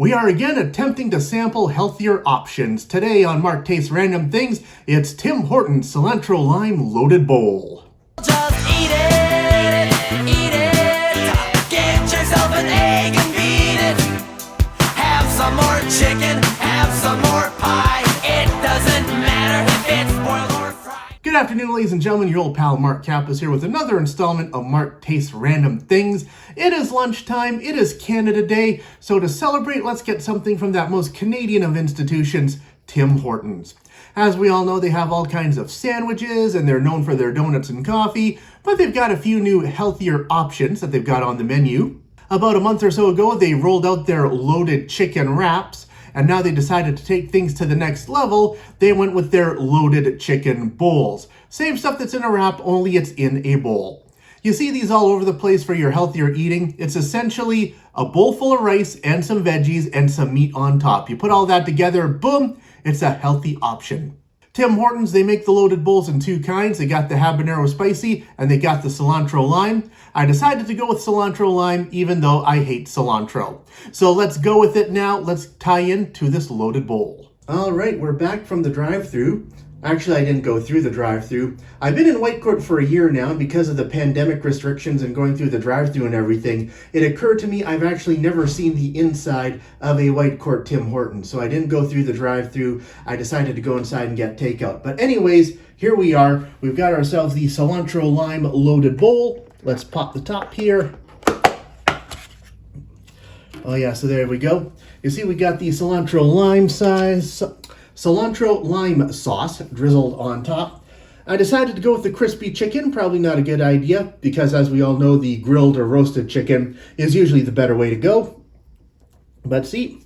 We are again attempting to sample healthier options. Today on Mark Tastes Random Things, it's Tim Hortons Cilantro Lime Loaded Bowl. Just eat it, eat it. Get yourself an egg and beat it. Have some more chicken, have some more pie. It doesn't matter if it's boiled or fried. Good afternoon, ladies and gentlemen. Your old pal Mark Kappas here with another installment of Mark Tastes Random Things. It is lunchtime, it is Canada Day, so to celebrate, let's get something from that most Canadian of institutions, Tim Hortons. As we all know, they have all kinds of sandwiches and they're known for their donuts and coffee, but they've got a few new healthier options that they've got on the menu. About a month or so ago, they rolled out their loaded chicken wraps, and now they decided to take things to the next level. They went with their loaded chicken bowls. Same stuff that's in a wrap, only it's in a bowl. You see these all over the place for your healthier eating. It's essentially a bowl full of rice and some veggies and some meat on top. You put all that together, boom, it's a healthy option. Tim Hortons, they make the loaded bowls in two kinds. They got the habanero spicy and they got the cilantro lime. I decided to go with cilantro lime even though I hate cilantro. So let's go with it now. Let's tie into this loaded bowl. All right, we're back from the drive-thru. Actually, I didn't go through the drive-thru. I've been in Whitecourt for a year now, and because of the pandemic restrictions and going through the drive-thru and everything, it occurred to me I've actually never seen the inside of a Whitecourt Tim Hortons. So I didn't go through the drive-thru. I decided to go inside and get takeout. But anyways, here we are. We've got ourselves the cilantro lime loaded bowl. Let's pop the top here. Oh yeah, so there we go. You see we got the cilantro lime sauce drizzled on top. I decided to go with the crispy chicken, probably not a good idea, because as we all know, the grilled or roasted chicken is usually the better way to go. But see,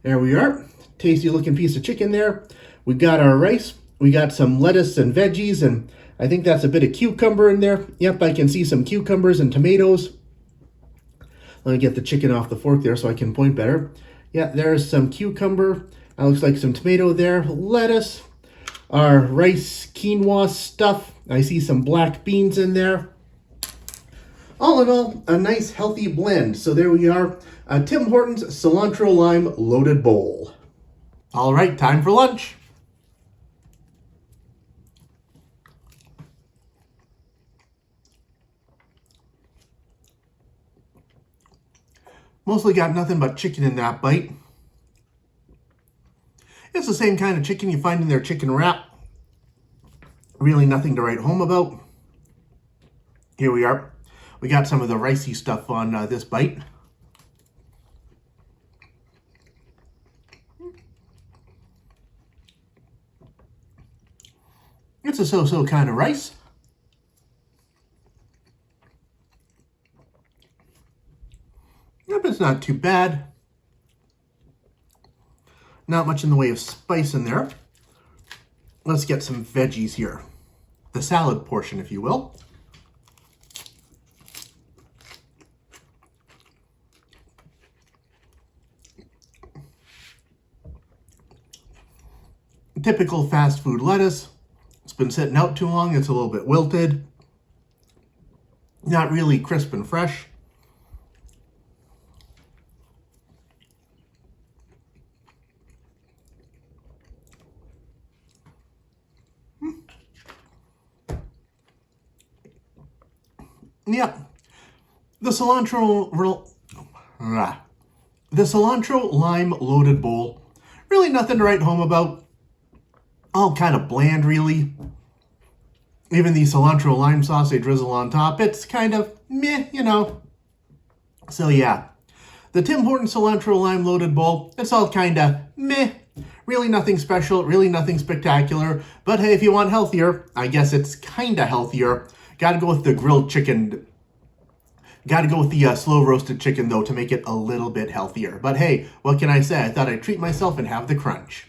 there we are. Tasty looking piece of chicken there. We got our rice, we got some lettuce and veggies, and I think that's a bit of cucumber in there. Yep, I can see some cucumbers and tomatoes. Let me get the chicken off the fork there so I can point better. Yeah, there's some cucumber. That looks like some tomato there. Lettuce. Our rice quinoa stuff. I see some black beans in there. All in all, a nice healthy blend. So there we are. Tim Hortons Cilantro Lime Loaded Bowl. All right, time for lunch. Mostly got nothing but chicken in that bite. It's the same kind of chicken you find in their chicken wrap. Really nothing to write home about. Here we are. We got some of the ricey stuff on this bite. It's a so-so kind of rice. Yep, it's not too bad. Not much in the way of spice in there. Let's get some veggies here. The salad portion, if you will. Typical fast food lettuce. It's been sitting out too long. It's a little bit wilted. Not really crisp and fresh. Yeah, the cilantro lime loaded bowl, really nothing to write home about. All kind of bland, really. Even the cilantro lime sauce they drizzle on top, it's kind of meh, you know. So yeah, the Tim Hortons cilantro lime loaded bowl, it's all kind of meh. Really nothing special, really nothing spectacular. But hey, if you want healthier, I guess it's kind of healthier. Gotta go with the grilled chicken. Gotta go with the slow roasted chicken, though, to make it a little bit healthier. But hey, what can I say? I thought I'd treat myself and have the crunch.